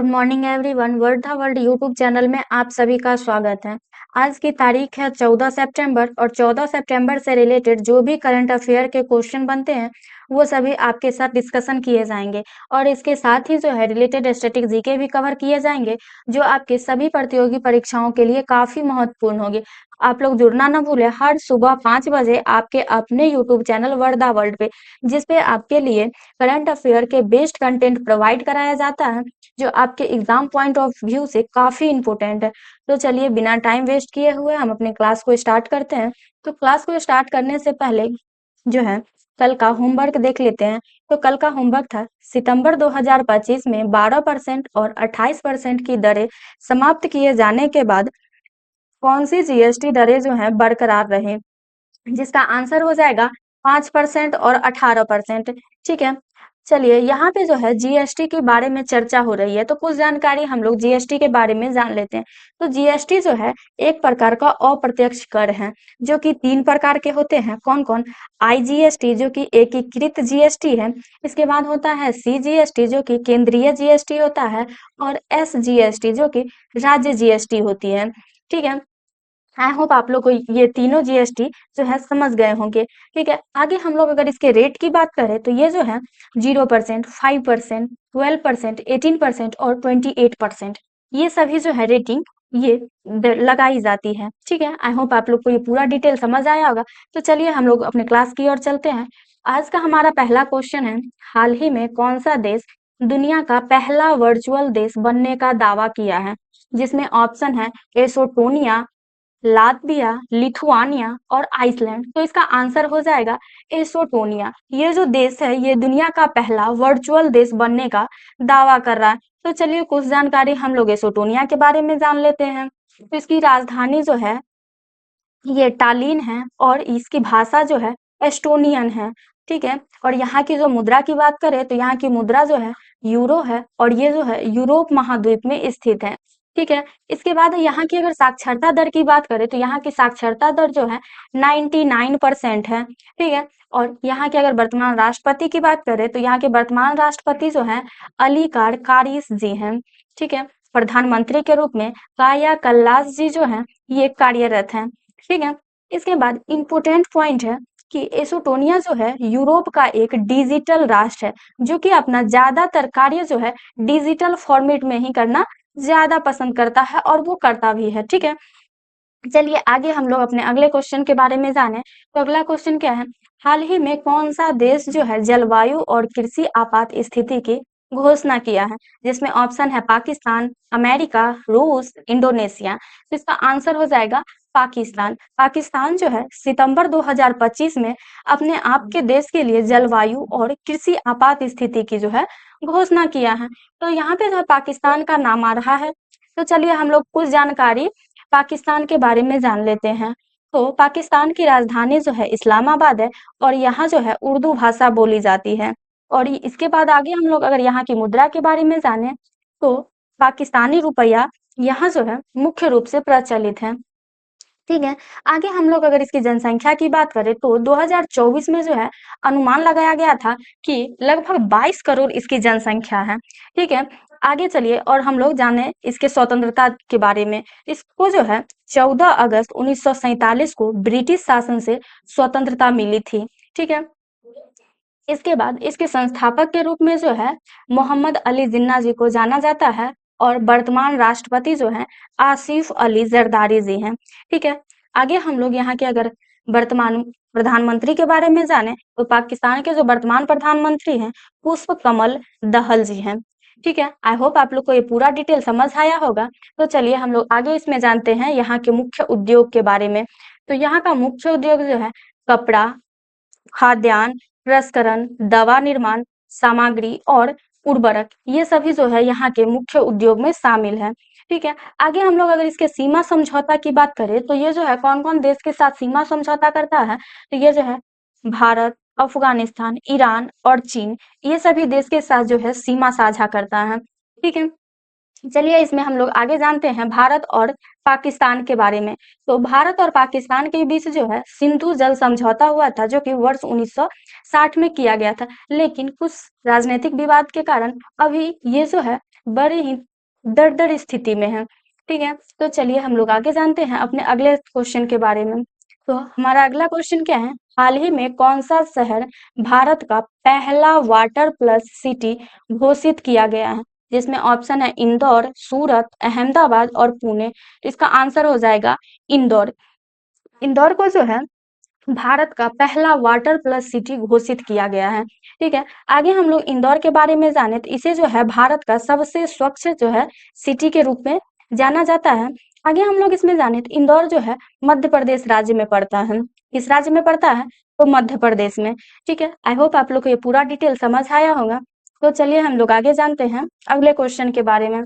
Good morning everyone. Word the world YouTube channel में आप सभी का स्वागत है। आज की तारीख है 14 सितंबर और 14 सितंबर से रिलेटेड जो भी करंट अफेयर के क्वेश्चन बनते हैं वो सभी आपके साथ डिस्कशन किए जाएंगे और इसके साथ ही जो है रिलेटेड स्टैटिक जीके भी कवर किए जाएंगे जो आपके सभी प्रतियोगी परीक्षाओं के लिए काफी महत्वपूर्ण होगी। आप लोग जुड़ना ना भूलें, हर सुबह 5 बजे आपके अपने YouTube channel word the world पे, जिसपे आपके लिए करंट अफेयर के बेस्ट कंटेंट प्रोवाइड कराया जाता है जो आपके एग्जाम पॉइंट ऑफ व्यू से काफी इंपॉर्टेंट है। तो चलिए बिना टाइम वेस्ट किए हुए हम अपने क्लास को स्टार्ट करते हैं। तो क्लास को स्टार्ट करने से पहले जो है कल का होमवर्क देख लेते हैं। तो कल का होमवर्क था सितंबर 2025 में 12% और 28% की दरें समाप्त किए जाने के बाद कौन सी जीएसटी दरें जो है बरकरार रहे, जिसका आंसर हो जाएगा 5% और 18%। ठीक है, चलिए यहाँ पे जो है जीएसटी के बारे में चर्चा हो रही है तो कुछ जानकारी हम लोग जीएसटी के बारे में जान लेते हैं। तो जीएसटी जो है एक प्रकार का अप्रत्यक्ष कर है जो कि 3 प्रकार के होते हैं। कौन कौन? आईजीएसटी जो कि एकीकृत जीएसटी है, इसके बाद होता है सीजीएसटी जो कि केंद्रीय जीएसटी होता है, और एसजीएसटी जो कि राज्य जीएसटी होती है। ठीक है, आई होप आप लोग को ये तीनों जीएसटी जो है समझ गए होंगे। ठीक है, आगे हम लोग अगर इसके रेट की बात करें तो ये जो है 0%, 5%, 12%, 18% और 28%, ये सभी जो है रेटिंग ये लगाई जाती है। ठीक है, आई होप आप लोग को ये पूरा डिटेल समझ आया होगा। तो चलिए हम लोग अपने क्लास की ओर चलते हैं। आज का हमारा पहला क्वेश्चन है, हाल ही में कौन सा देश दुनिया का पहला वर्चुअल देश बनने का दावा किया है? जिसमें ऑप्शन है एस्टोनिया, लातविया, लिथुआनिया और आइसलैंड। तो इसका आंसर हो जाएगा एस्टोनिया। ये जो देश है ये दुनिया का पहला वर्चुअल देश बनने का दावा कर रहा है। तो चलिए कुछ जानकारी हम लोग एस्टोनिया के बारे में जान लेते हैं। तो इसकी राजधानी जो है ये टालिन है और इसकी भाषा जो है एस्टोनियन है। ठीक है, और यहाँ की जो मुद्रा की बात करें तो यहाँ की मुद्रा जो है यूरो है और ये जो है यूरोप महाद्वीप में स्थित है। ठीक है, इसके बाद यहाँ की अगर साक्षरता दर की बात करें तो यहाँ की साक्षरता दर जो है 99% है। ठीक है, और यहाँ के अगर वर्तमान राष्ट्रपति की बात करें तो यहाँ के वर्तमान राष्ट्रपति जो है अली कारिस जी हैं। ठीक है, प्रधानमंत्री के रूप में काया कल्लास जी जो है ये कार्यरत हैं। ठीक है, इसके बाद इम्पोर्टेंट पॉइंट है कि एस्टोनिया जो है यूरोप का एक डिजिटल राष्ट्र है जो कि अपना ज्यादातर कार्य जो है डिजिटल फॉर्मेट में ही करना ज्यादा पसंद करता है और वो करता भी है। ठीक है, चलिए आगे हम लोग अपने अगले क्वेश्चन के बारे में जाने। तो अगला क्वेश्चन क्या है, हाल ही में कौन सा देश जो है जलवायु और कृषि आपात स्थिति की घोषणा किया है? जिसमें ऑप्शन है पाकिस्तान, अमेरिका, रूस, इंडोनेशिया। तो इसका आंसर हो जाएगा पाकिस्तान। पाकिस्तान जो है सितंबर 2025 में अपने आप के देश के लिए जलवायु और कृषि आपात स्थिति की जो है घोषणा किया है। तो यहाँ पे जो है पाकिस्तान का नाम आ रहा है। तो चलिए हम लोग कुछ जानकारी पाकिस्तान के बारे में जान लेते हैं। तो पाकिस्तान की राजधानी जो है इस्लामाबाद है और यहाँ जो है उर्दू भाषा बोली जाती है। और इसके बाद आगे हम लोग अगर यहाँ की मुद्रा के बारे में जाने तो पाकिस्तानी रुपया यहाँ जो है मुख्य रूप से प्रचलित है। ठीक है, आगे हम लोग अगर इसकी जनसंख्या की बात करें तो 2024 में जो है अनुमान लगाया गया था कि लगभग 22 करोड़ इसकी जनसंख्या है। ठीक है, आगे चलिए और हम लोग जाने इसके स्वतंत्रता के बारे में। इसको जो है 14 अगस्त 1947 को ब्रिटिश शासन से स्वतंत्रता मिली थी। ठीक है, इसके बाद इसके संस्थापक के रूप में जो है मोहम्मद अली जिन्ना जी को जाना जाता है और वर्तमान राष्ट्रपति जो है आसिफ अली जरदारी जी हैं। ठीक है, आगे हम लोग यहाँ के अगर वर्तमान प्रधानमंत्री के बारे में जाने तो पाकिस्तान के जो वर्तमान प्रधानमंत्री हैं पुष्प कमल दहल जी हैं। ठीक है, आई होप आप लोग को ये पूरा डिटेल समझ आया होगा। तो चलिए हम लोग आगे इसमें जानते हैं यहाँ के मुख्य उद्योग के बारे में। तो यहाँ का मुख्य उद्योग जो है कपड़ा, खाद्यान्न प्रसंस्करण, दवा निर्माण सामग्री और उर्वरक, ये सभी जो है यहाँ के मुख्य उद्योग में शामिल है। ठीक है, आगे हम लोग अगर इसके सीमा समझौता की बात करें तो ये जो है कौन कौन देश के साथ सीमा समझौता करता है? तो ये जो है भारत, अफगानिस्तान, ईरान और चीन, ये सभी देश के साथ जो है सीमा साझा करता है। ठीक है, चलिए इसमें हम लोग आगे जानते हैं भारत और पाकिस्तान के बारे में। तो भारत और पाकिस्तान के बीच जो है सिंधु जल समझौता हुआ था जो कि वर्ष 1960 में किया गया था, लेकिन कुछ राजनीतिक विवाद के कारण अभी ये जो है बड़े ही दर स्थिति में है। ठीक है, तो चलिए हम लोग आगे जानते हैं अपने अगले क्वेश्चन के बारे में। तो हमारा अगला क्वेश्चन क्या है, हाल ही में कौन सा शहर भारत का पहला वाटर प्लस सिटी घोषित किया गया है? जिसमें ऑप्शन है इंदौर, सूरत, अहमदाबाद और पुणे। इसका आंसर हो जाएगा इंदौर। इंदौर को जो है भारत का पहला वाटर प्लस सिटी घोषित किया गया है। ठीक है, आगे हम लोग इंदौर के बारे में जाने तो इसे जो है भारत का सबसे स्वच्छ जो है सिटी के रूप में जाना जाता है। आगे हम लोग इसमें जाने तो इंदौर जो है मध्य प्रदेश राज्य में पड़ता है। किस राज्य में पड़ता है? तो मध्य प्रदेश में। ठीक है, आई होप आप लोग को ये पूरा डिटेल समझ आया होगा। तो चलिए हम लोग आगे जानते हैं अगले क्वेश्चन के बारे में।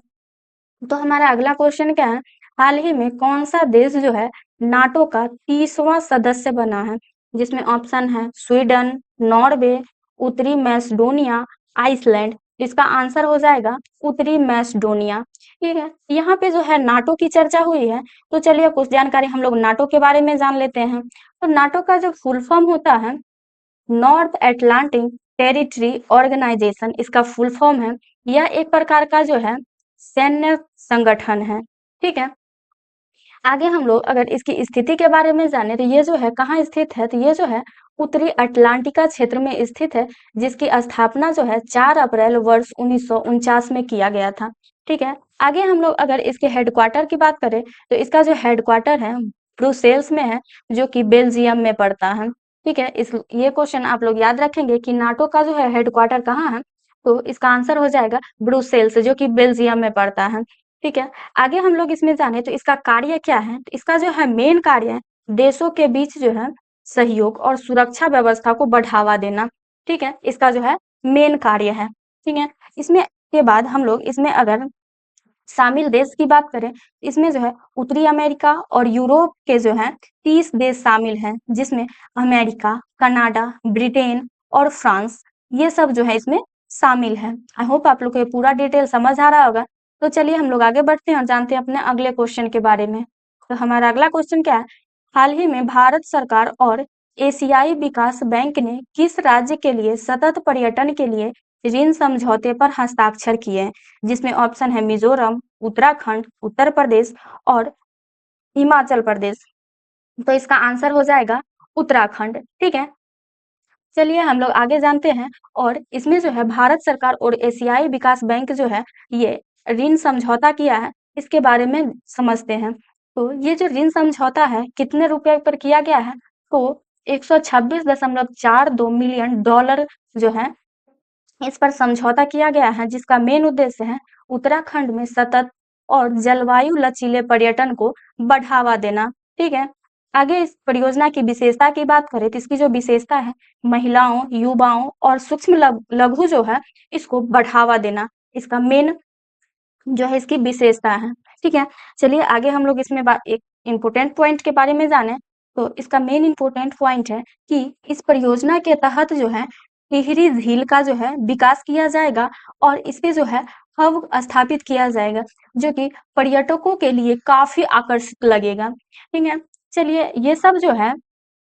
तो हमारा अगला क्वेश्चन क्या है, हाल ही में कौन सा देश जो है नाटो का 30वां सदस्य बना है? जिसमें ऑप्शन है स्वीडन, नॉर्वे, उत्तरी मैसेडोनिया, आइसलैंड। इसका आंसर हो जाएगा उत्तरी मैसेडोनिया। ठीक है, यहाँ पे जो है नाटो की चर्चा हुई है, तो चलिए कुछ जानकारी हम लोग नाटो के बारे में जान लेते हैं। तो नाटो का जो फुल फॉर्म होता है नॉर्थ अटलांटिक टेरिटरी ऑर्गेनाइजेशन, इसका फुल फॉर्म है। यह एक प्रकार का जो है सैन्य संगठन है। ठीक है, आगे हम लोग अगर इसकी स्थिति के बारे में जाने तो ये जो है कहाँ स्थित है, तो ये जो है उत्तरी अटलांटिका क्षेत्र में स्थित है, जिसकी स्थापना जो है 4 अप्रैल वर्ष 1949 में किया गया था। ठीक है, आगे हम लोग अगर इसके हेडक्वार्टर की बात करें तो इसका जो हेडक्वार्टर है ब्रुसेल्स में है, जो कि बेल्जियम में पड़ता है। ठीक है, इस ये क्वेश्चन आप लोग याद रखेंगे कि नाटो का जो है हेडक्वार्टर कहाँ है, तो इसका आंसर हो जाएगा ब्रुसेल्स, जो कि बेल्जियम में पड़ता है। ठीक है, आगे हम लोग इसमें जाने तो इसका कार्य क्या है, तो इसका जो है मेन कार्य है देशों के बीच जो है सहयोग और सुरक्षा व्यवस्था को बढ़ावा देना। ठीक है, इसका जो है मेन कार्य है। ठीक है, इसमें के बाद हम लोग इसमें अगर शामिल देश की बात करें, इसमें जो है उत्तरी अमेरिका और यूरोप के जो है 30 देश शामिल हैं, जिसमें अमेरिका, कनाडा, ब्रिटेन और फ्रांस, ये सब जो है इसमें शामिल है। आई होप आप लोग को ये पूरा डिटेल समझ आ रहा होगा। तो चलिए हम लोग आगे बढ़ते हैं और जानते हैं अपने अगले क्वेश्चन के बारे में। तो हमारा अगला क्वेश्चन क्या है, हाल ही में भारत सरकार और एशियाई विकास बैंक ने किस राज्य के लिए सतत पर्यटन के लिए ऋण समझौते पर हस्ताक्षर किए हैं? जिसमें ऑप्शन है मिजोरम, उत्तराखंड, उत्तर प्रदेश और हिमाचल प्रदेश। तो इसका आंसर हो जाएगा उत्तराखंड। ठीक है, चलिए हम लोग आगे जानते हैं और इसमें जो है भारत सरकार और एशियाई विकास बैंक जो है ये ऋण समझौता किया है, इसके बारे में समझते हैं। तो ये जो ऋण समझौता है कितने रुपए पर किया गया है, तो 126.42 मिलियन डॉलर जो है इस पर समझौता किया गया है, जिसका मेन उद्देश्य है उत्तराखंड में सतत और जलवायु लचीले पर्यटन को बढ़ावा देना। ठीक है, आगे इस परियोजना की विशेषता की बात करें तो इसकी जो विशेषता है महिलाओं, युवाओं और सूक्ष्म लघु जो है इसको बढ़ावा देना, इसका मेन जो है इसकी विशेषता है। ठीक है, चलिए आगे हम लोग इसमें एक इम्पोर्टेंट पॉइंट के बारे में जाने। तो इसका मेन इम्पोर्टेंट पॉइंट है कि इस परियोजना के तहत जो है टिहरी झील का जो है विकास किया जाएगा और इसके जो है हब स्थापित किया जाएगा, जो कि पर्यटकों के लिए काफी आकर्षक लगेगा। ठीक है, चलिए ये सब जो है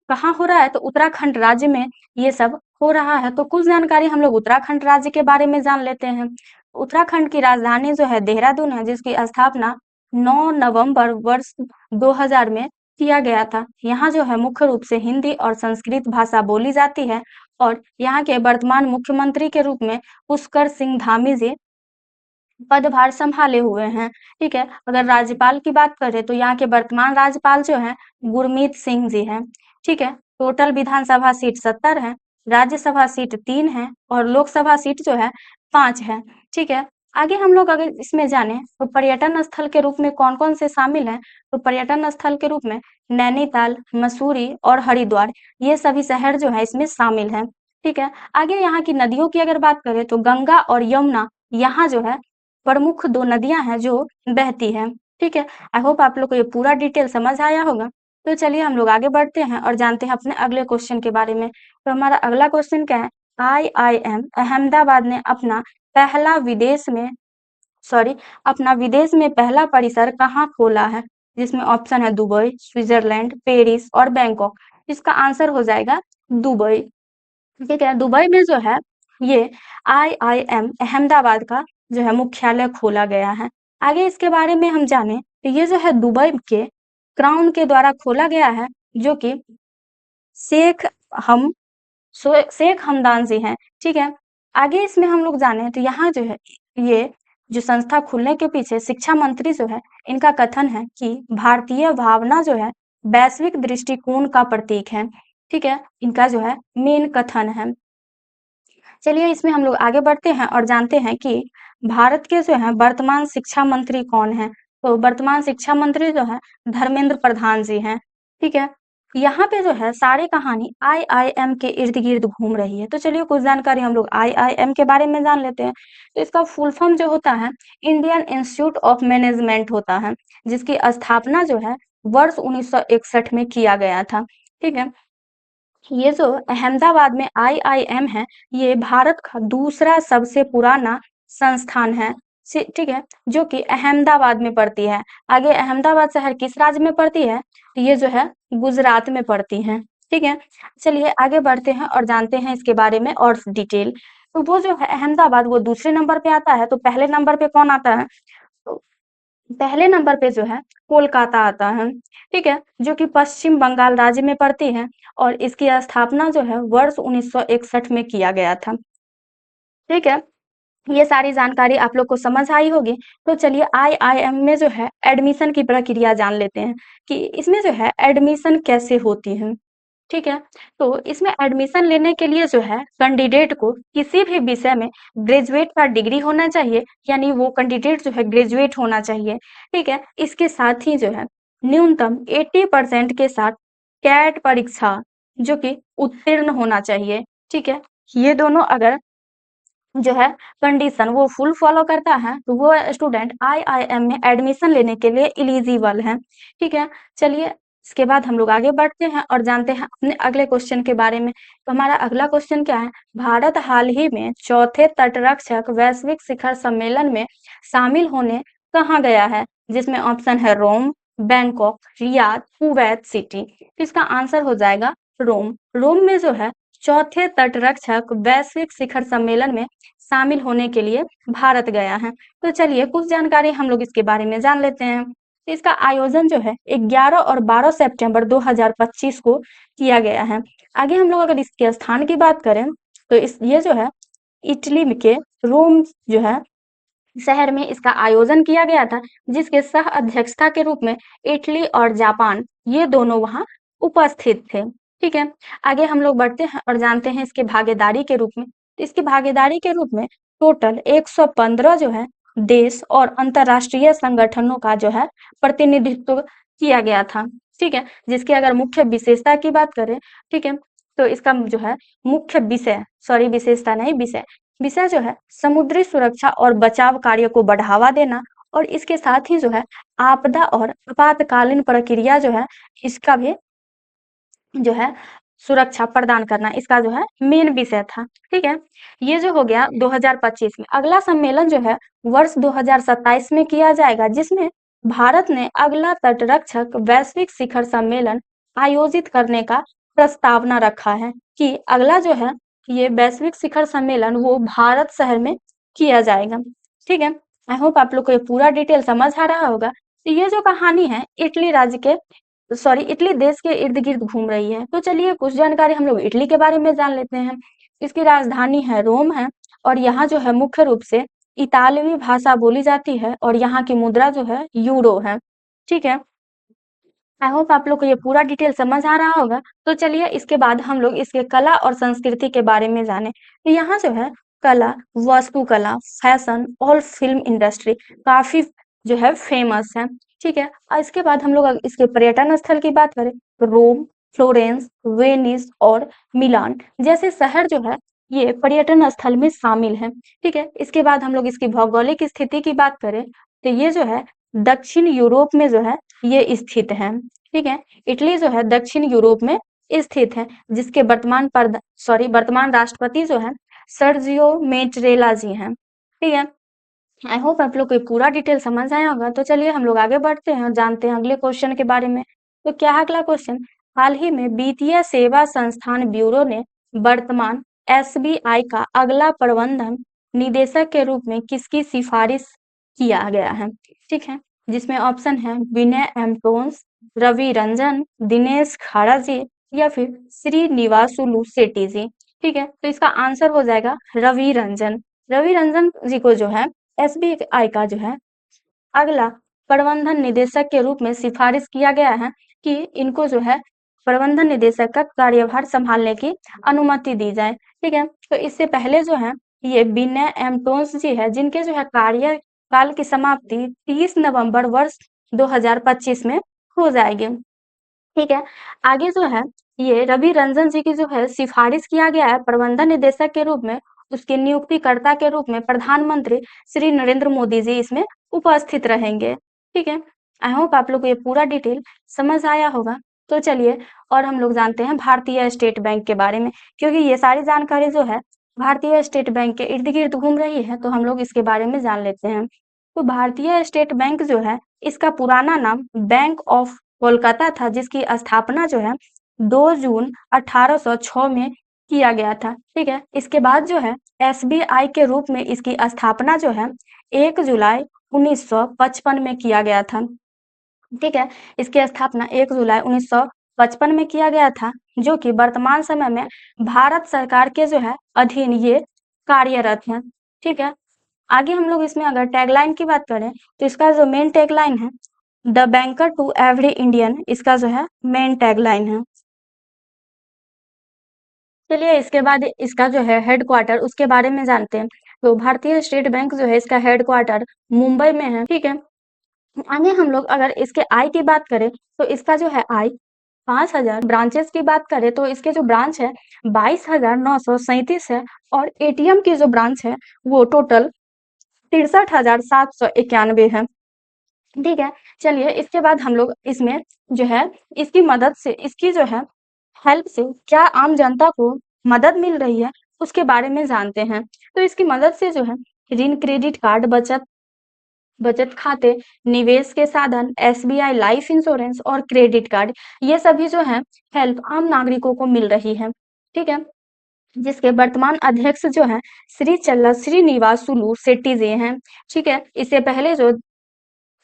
कहाँ हो रहा है, तो उत्तराखंड राज्य में ये सब हो रहा है। तो कुछ जानकारी हम लोग उत्तराखंड राज्य के बारे में जान लेते हैं। उत्तराखंड की राजधानी जो है देहरादून है, जिसकी स्थापना 9 नवंबर वर्ष 2000 में किया गया था। यहाँ जो है मुख्य रूप से हिंदी और संस्कृत भाषा बोली जाती है और यहाँ के वर्तमान मुख्यमंत्री के रूप में पुष्कर सिंह धामी जी पदभार संभाले हुए हैं। ठीक है, अगर राज्यपाल की बात करें तो यहाँ के वर्तमान राज्यपाल जो हैं गुरमीत सिंह जी हैं। ठीक है, टोटल विधानसभा सीट 70 है, राज्यसभा सीट 3 है और लोकसभा सीट जो है 5 है। ठीक है, आगे हम लोग अगर इसमें जाने तो पर्यटन स्थल के रूप में कौन कौन से शामिल हैं, तो पर्यटन स्थल के रूप में नैनीताल, मसूरी और हरिद्वार, ये सभी शहर जो है इसमें शामिल हैं। ठीक है, आगे यहाँ की नदियों की अगर बात करें तो गंगा और यमुना यहाँ जो है प्रमुख 2 नदियां हैं जो बहती हैं। ठीक है, आई होप आप लोग को ये पूरा डिटेल समझ आया होगा। तो चलिए हम लोग आगे बढ़ते हैं और जानते हैं अपने अगले क्वेश्चन के बारे में। तो हमारा अगला क्वेश्चन क्या है, आईआईएम अहमदाबाद ने अपना विदेश में पहला परिसर कहाँ खोला है? जिसमें ऑप्शन है दुबई, स्विट्जरलैंड, पेरिस और बैंकॉक। इसका आंसर हो जाएगा दुबई। ठीक है, दुबई में जो है ये आईआईएम अहमदाबाद का जो है मुख्यालय खोला गया है। आगे इसके बारे में हम जाने तो ये जो है दुबई के क्राउन के द्वारा खोला गया है, जो कि शेख हम शेख हमदान जी हैं, ठीक है। आगे इसमें हम लोग जाने तो यहाँ जो है ये जो संस्था खुलने के पीछे शिक्षा मंत्री जो है इनका कथन है कि भारतीय भावना जो है वैश्विक दृष्टिकोण का प्रतीक है, ठीक है। इनका जो है मेन कथन है। चलिए इसमें हम लोग आगे बढ़ते हैं और जानते हैं कि भारत के जो है वर्तमान शिक्षा मंत्री कौन है। तो वर्तमान शिक्षा मंत्री जो है धर्मेंद्र प्रधान जी हैं, ठीक है। यहाँ पे जो है सारी कहानी आईआईएम के इर्द गिर्द घूम रही है। तो चलिए कुछ जानकारी हम लोग आईआईएम के बारे में जान लेते हैं। तो इसका फुल फॉर्म जो होता है इंडियन इंस्टीट्यूट ऑफ मैनेजमेंट होता है, जिसकी स्थापना जो है वर्ष 1961 में किया गया था, ठीक है। ये जो अहमदाबाद में आईआईएम है, ये भारत का दूसरा सबसे पुराना संस्थान है, ठीक है, जो कि अहमदाबाद में पड़ती है। आगे अहमदाबाद शहर किस राज्य में पड़ती है? तो ये जो है गुजरात में पड़ती है, ठीक है। चलिए आगे बढ़ते हैं और जानते हैं इसके बारे में और डिटेल। तो वो जो है अहमदाबाद वो दूसरे नंबर पे आता है, तो पहले नंबर पे कौन आता है? तो पहले नंबर पे जो है कोलकाता आता है, ठीक है, जो कि पश्चिम बंगाल राज्य में पड़ती है और इसकी स्थापना जो है वर्ष 1961 में किया गया था, ठीक है। ये सारी जानकारी आप लोग को समझ आई होगी। तो चलिए आईआईएम में जो है एडमिशन की प्रक्रिया जान लेते हैं कि इसमें जो है एडमिशन कैसे होती है, ठीक है। तो इसमें एडमिशन लेने के लिए जो है कैंडिडेट को किसी भी विषय में ग्रेजुएट का डिग्री होना चाहिए, यानी वो कैंडिडेट जो है ग्रेजुएट होना चाहिए, ठीक है। इसके साथ ही जो है न्यूनतम 80% के साथ कैट परीक्षा जो कि उत्तीर्ण होना चाहिए, ठीक है। ये दोनों अगर जो है कंडीशन वो फुल फॉलो करता है तो वो स्टूडेंट आईआईएम में एडमिशन लेने के लिए एलिजिबल है, ठीक है। चलिए इसके बाद हम लोग आगे बढ़ते हैं और जानते हैं अपने अगले क्वेश्चन के बारे में। तो हमारा अगला क्वेश्चन क्या है? भारत हाल ही में चौथे तटरक्षक वैश्विक शिखर सम्मेलन में शामिल होने कहाँ गया है? जिसमें ऑप्शन है रोम, बैंकॉक, रियाद, कुवैत सिटी। तो इसका आंसर हो जाएगा रोम। रोम में जो है चौथे तटरक्षक वैश्विक शिखर सम्मेलन में शामिल होने के लिए भारत गया है। तो चलिए कुछ जानकारी हम लोग इसके बारे में जान लेते हैं। तो इसका आयोजन जो है 11 और 12 सितंबर 2025 को किया गया है। आगे हम लोग अगर इसके स्थान की बात करें तो ये जो है इटली के रोम जो है शहर में इसका आयोजन किया गया था, जिसके सह अध्यक्षता के रूप में इटली और जापान ये दोनों वहां उपस्थित थे, ठीक है। आगे हम लोग बढ़ते हैं और जानते हैं इसके भागीदारी के रूप में। तो इसकी भागीदारी के रूप में टोटल 115 जो है देश और अंतरराष्ट्रीय संगठनों का जो है प्रतिनिधित्व किया गया था, ठीक है। जिसकी अगर मुख्य विशेषता की बात करें, ठीक है, तो इसका जो है मुख्य विषय, सॉरी विशेषता नहीं विषय, विषय जो है समुद्री सुरक्षा और बचाव कार्य को बढ़ावा देना और इसके साथ ही जो है आपदा और आपातकालीन प्रक्रिया जो है इसका भी जो है सुरक्षा प्रदान करना, इसका जो है मेन विषय था, ठीक है। ये जो हो गया 2025 में। अगला सम्मेलन जो है वर्ष 2027 में किया जाएगा, जिसमें भारत ने अगला तटरक्षक वैश्विक शिखर सम्मेलन आयोजित करने का प्रस्तावना रखा है कि अगला जो है ये वैश्विक शिखर सम्मेलन वो भारत शहर में किया जाएगा, ठीक है। आई होप आप लोग को ये पूरा डिटेल समझ आ रहा होगा। तो ये जो कहानी है इटली राज्य के सॉरी इटली देश के इर्द गिर्द घूम रही है। तो चलिए कुछ जानकारी हम लोग इटली के बारे में जान लेते हैं। इसकी राजधानी है रोम है और यहाँ जो है मुख्य रूप से इतालवी भाषा बोली जाती है और यहाँ की मुद्रा जो है यूरो है, ठीक है। आई होप आप लोग को ये पूरा डिटेल समझ आ रहा होगा। तो चलिए इसके बाद हम लोग इसके कला और संस्कृति के बारे में जाने। तो यहाँ जो है कला, वास्तुकला, फैशन और फिल्म इंडस्ट्री काफी जो है फेमस है, ठीक है। और इसके बाद हम लोग अगर इसके पर्यटन स्थल की बात करें तो रोम, फ्लोरेंस, वेनिस और मिलान जैसे शहर जो है ये पर्यटन स्थल में शामिल है, ठीक है। इसके बाद हम लोग इसकी भौगोलिक स्थिति की बात करें तो ये जो है दक्षिण यूरोप में जो है ये स्थित है, ठीक है। इटली जो है दक्षिण यूरोप में स्थित है, जिसके वर्तमान राष्ट्रपति जो है सर्जियो मेटरेला जी हैं, ठीक है। आई होप आप लोग को पूरा डिटेल समझ आया होगा। तो चलिए हम लोग आगे बढ़ते हैं और जानते हैं अगले क्वेश्चन के बारे में। तो क्या है अगला क्वेश्चन? हाल ही में वित्तीय सेवा संस्थान ब्यूरो ने वर्तमान एसबीआई का अगला प्रबंधन निदेशक के रूप में किसकी सिफारिश किया गया है, ठीक है, जिसमें ऑप्शन है विनय एम टोन्स, रवि रंजन, दिनेश खाड़ा जी या फिर श्रीनिवासुलु शेट्टी जी, ठीक है। तो इसका आंसर हो जाएगा रवि रंजन। रवि रंजन जी को जो है एसबीआई का जो है अगला प्रबंधन निदेशक के रूप में सिफारिश किया गया है कि इनको जो है प्रबंधन निदेशक का कार्यभार संभालने की अनुमति दी जाए, ठीक है। तो इससे पहले जो है ये विनय एम टोन्स जी है, जिनके जो है कार्यकाल की समाप्ति 30 नवंबर वर्ष 2025 में हो जाएगी, ठीक है। आगे जो है ये रवि रंजन जी की जो है सिफारिश किया गया है प्रबंधन निदेशक के रूप में, उसके नियुक्तिकर्ता के रूप में प्रधानमंत्री श्री नरेंद्र मोदी जी इसमें उपस्थित रहेंगे, ठीक है। आई होप आप लोग को ये पूरा डिटेल समझ आया होगा। तो चलिए और हम लोग जानते हैं भारतीय स्टेट बैंक के बारे में, क्योंकि ये सारी जानकारी जो है भारतीय स्टेट बैंक के इर्द गिर्द घूम रही है, तो हम लोग इसके बारे में जान लेते हैं। तो भारतीय स्टेट बैंक जो है इसका पुराना नाम बैंक ऑफ कोलकाता था, जिसकी स्थापना जो है 2 जून 1806 में किया गया था, ठीक है। इसके बाद जो है एसबीआई के रूप में इसकी स्थापना जो है 1 जुलाई 1955 में किया गया था, ठीक है। इसकी स्थापना 1 जुलाई 1955 में किया गया था, जो कि वर्तमान समय में भारत सरकार के जो है अधीन ये कार्यरत है, ठीक है। आगे हम लोग इसमें अगर टैगलाइन की बात करें तो इसका जो मेन टैगलाइन है the banker to every Indian, इसका जो है मेन टैगलाइन है। चलिए इसके बाद इसका जो है हेडक्वार्टर उसके बारे में जानते हैं। तो भारतीय स्टेट बैंक जो है इसका हेडक्वार्टर मुंबई में है, ठीक है। आगे हम लोग अगर इसके आय की बात करें तो इसका जो है आय 5,000, ब्रांचेस की बात करें तो इसके जो ब्रांच है 22,937 है, और एटीएम की जो ब्रांच है वो टोटल 63,791 है, ठीक है। चलिए इसके बाद हम लोग इसमें जो है इसकी मदद से, इसकी जो है हेल्प से क्या आम जनता को मदद मिल रही है उसके बारे में जानते हैं। तो इसकी मदद से जो है ऋण, क्रेडिट कार्ड, बचत खाते, निवेश के साधन, एसबीआई लाइफ इंश्योरेंस और क्रेडिट कार्ड, ये सभी जो है हेल्प आम नागरिकों को मिल रही है, ठीक है। जिसके वर्तमान अध्यक्ष जो है श्रीनिवासुलु शेट्टी जी हैं, ठीक है। इससे पहले जो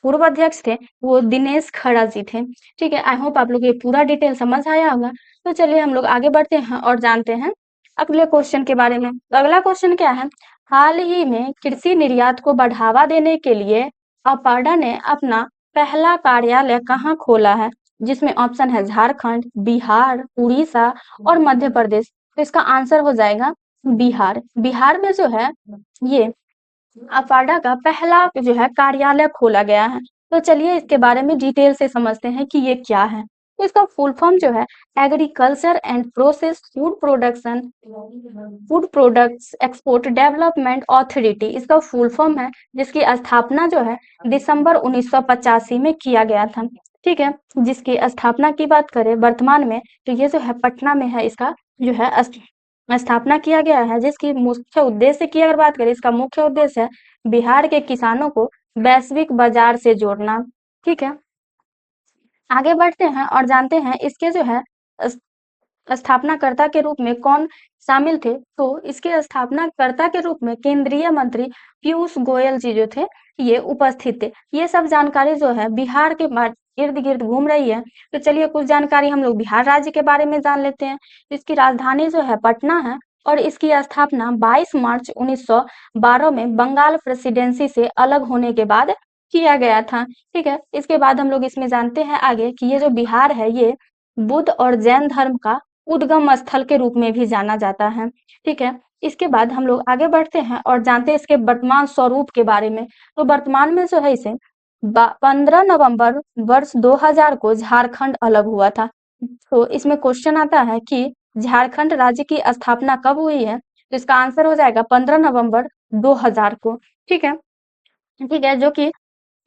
पूर्व अध्यक्ष थे वो दिनेश खड़ा जी थे, ठीक है। आई होप आप लोग ये पूरा डिटेल समझ आया होगा। तो चलिए हम लोग आगे बढ़ते हैं और जानते हैं अगले क्वेश्चन के बारे में। तो अगला क्वेश्चन क्या है, हाल ही में कृषि निर्यात को बढ़ावा देने के लिए अपाडा ने अपना पहला कार्यालय कहाँ खोला है, जिसमें ऑप्शन है झारखंड, बिहार, उड़ीसा और मध्य प्रदेश। तो इसका आंसर हो जाएगा बिहार। बिहार में जो है ये अपाडा का पहला जो है कार्यालय खोला गया है। तो चलिए इसके बारे में डिटेल से समझते हैं कि ये क्या है। तो इसका फुल फॉर्म जो है agriculture and process food production, food products export development authority, इसका फुल फॉर्म है, जिसकी स्थापना जो है दिसंबर 1985 में किया गया था, ठीक है। जिसकी स्थापना की बात करें वर्तमान में तो ये जो है पटना में है, इसका जो है स्थापना किया गया है, जिसकी मुख्य उद्देश्य की अगर बात करें, इसका मुख्य उद्देश्य है बिहार के किसानों को वैश्विक बाजार से जोड़ना, ठीक है। आगे बढ़ते हैं और जानते हैं इसके जो है स्थापनाकर्ता के रूप में कौन शामिल थे। तो इसके स्थापनाकर्ता के रूप में केंद्रीय मंत्री पीयूष गोयल जी जो थे ये उपस्थित थे। ये सब जानकारी जो है बिहार के इर्द गिर्द घूम रही है। तो चलिए कुछ जानकारी हम लोग बिहार राज्य के बारे में जान लेते हैं। इसकी राजधानी जो है पटना है, और इसकी स्थापना 22 मार्च 1912 में बंगाल प्रेसिडेंसी से अलग होने के बाद किया गया था, ठीक है। इसके बाद हम लोग इसमें जानते हैं आगे कि ये जो बिहार है ये बुद्ध और जैन धर्म का उद्गम स्थल के रूप में भी जाना जाता है, ठीक है। इसके बाद हम लोग आगे बढ़ते हैं और जानते हैं इसके वर्तमान स्वरूप के बारे में। तो वर्तमान में जो है इसे 15 नवंबर वर्ष 2000 को झारखंड अलग हुआ था। तो इसमें क्वेश्चन आता है कि झारखंड राज्य की स्थापना कब हुई है। तो इसका आंसर हो जाएगा 15 नवंबर 2000 को, ठीक है। ठीक है, जो कि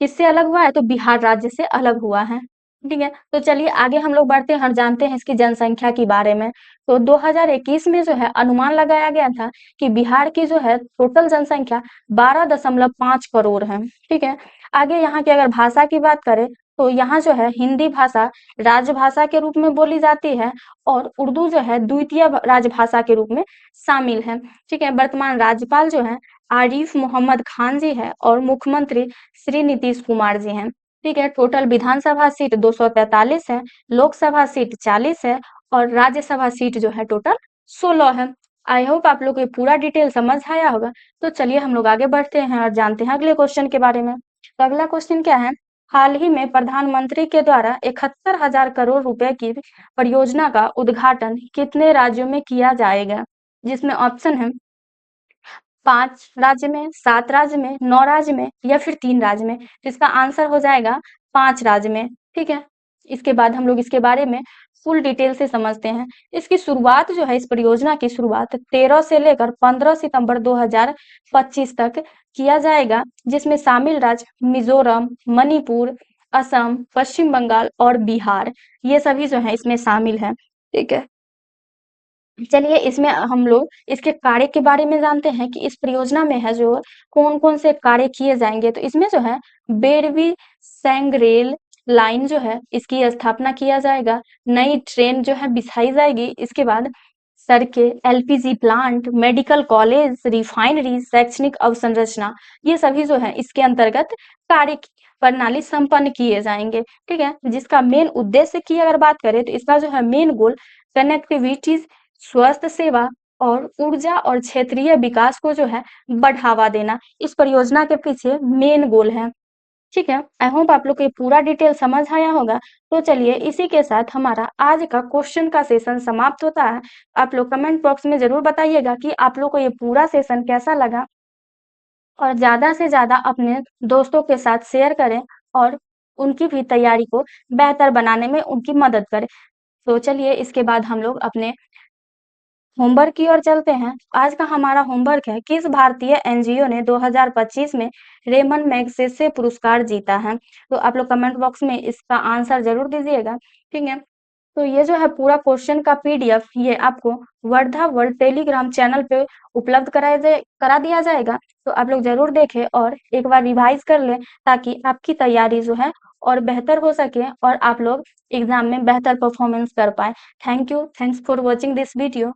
किससे अलग हुआ है, तो बिहार राज्य से अलग हुआ है, ठीक है। तो चलिए आगे हम लोग बढ़ते हैं और जानते हैं इसकी जनसंख्या के बारे में। तो 2021 में जो है अनुमान लगाया गया था कि बिहार की जो है टोटल जनसंख्या 12.5 करोड़ है, ठीक है। आगे यहाँ की अगर भाषा की बात करें तो यहाँ जो है हिंदी भाषा राजभाषा के रूप में बोली जाती है, और उर्दू जो है द्वितीय राजभाषा के रूप में शामिल है, ठीक है। वर्तमान राज्यपाल जो है आरिफ मोहम्मद खान जी है और मुख्यमंत्री श्री नीतीश कुमार जी हैं। ठीक है, टोटल विधानसभा सीट 243 है, लोकसभा सीट 40 है और राज्यसभा सीट जो है टोटल 16 है। आई होप आप लोग को ये पूरा डिटेल समझ आया होगा। तो चलिए हम लोग आगे बढ़ते हैं और जानते हैं अगले क्वेश्चन के बारे में। तो अगला क्वेश्चन क्या है, हाल ही में प्रधानमंत्री के द्वारा 71,000 करोड़ रुपए की परियोजना का उद्घाटन कितने राज्यों में किया जाएगा? जिसमें ऑप्शन है 5 राज्य में, 7 राज्य में, 9 राज्य में या फिर 3 राज्य में। तो इसका आंसर हो जाएगा 5 राज्य में। ठीक है, इसके बाद हम लोग इसके बारे में फुल डिटेल से समझते हैं। इसकी शुरुआत जो है, इस परियोजना की शुरुआत 13 से लेकर 15 सितंबर 2025 तक किया जाएगा, जिसमें शामिल राज्य मिजोरम, मणिपुर, असम, पश्चिम बंगाल और बिहार, ये सभी जो है इसमें शामिल है। ठीक है, चलिए इसमें हम लोग इसके कार्य के बारे में जानते हैं कि इस परियोजना में है जो कौन-कौन से कार्य किए जाएंगे। तो इसमें जो है बेरवी सैंग रेल लाइन जो है इसकी स्थापना किया जाएगा, नई ट्रेन जो है बिछाई जाएगी, इसके बाद सड़कें, LPG plant, medical college, refinery, शैक्षणिक अवसंरचना, ये सभी जो है इसके अंतर्गत कार्य प्रणाली संपन्न किए जाएंगे। ठीक है, जिसका मेन उद्देश्य की अगर बात करें तो इसका जो है मेन गोल कनेक्टिविटी, स्वास्थ्य सेवा और ऊर्जा और क्षेत्रीय विकास को जो है बढ़ावा देना, इस परियोजना के पीछे मेन गोल है। ठीक है, आई होप आप लोग को ये पूरा डिटेल समझ आया होगा। तो चलिए इसी के साथ हमारा आज का क्वेश्चन का सेशन समाप्त होता है। आप लोग कमेंट बॉक्स में जरूर बताइएगा कि आप लोग को ये पूरा सेशन कैसा लगा और ज्यादा से ज्यादा अपने दोस्तों के साथ शेयर करें और उनकी भी तैयारी को बेहतर बनाने में उनकी मदद करें। तो चलिए इसके बाद हम लोग अपने होमवर्क की ओर चलते हैं। आज का हमारा होमवर्क है, किस भारतीय एनजीओ ने 2025 में रेमन मैगसेसे पुरस्कार जीता है? तो आप लोग कमेंट बॉक्स में इसका आंसर जरूर दीजिएगा। ठीक है, तो ये जो है पूरा क्वेश्चन का पीडीएफ ये आपको वर्धा वर्ल्ड टेलीग्राम चैनल पे उपलब्ध करा दिया जाएगा। तो आप लोग जरूर देखें और एक बार रिवाइज कर लें, ताकि आपकी तैयारी जो है और बेहतर हो सके और आप लोग एग्जाम में बेहतर परफॉर्मेंस कर पाए। Thank you, thanks for watching this video.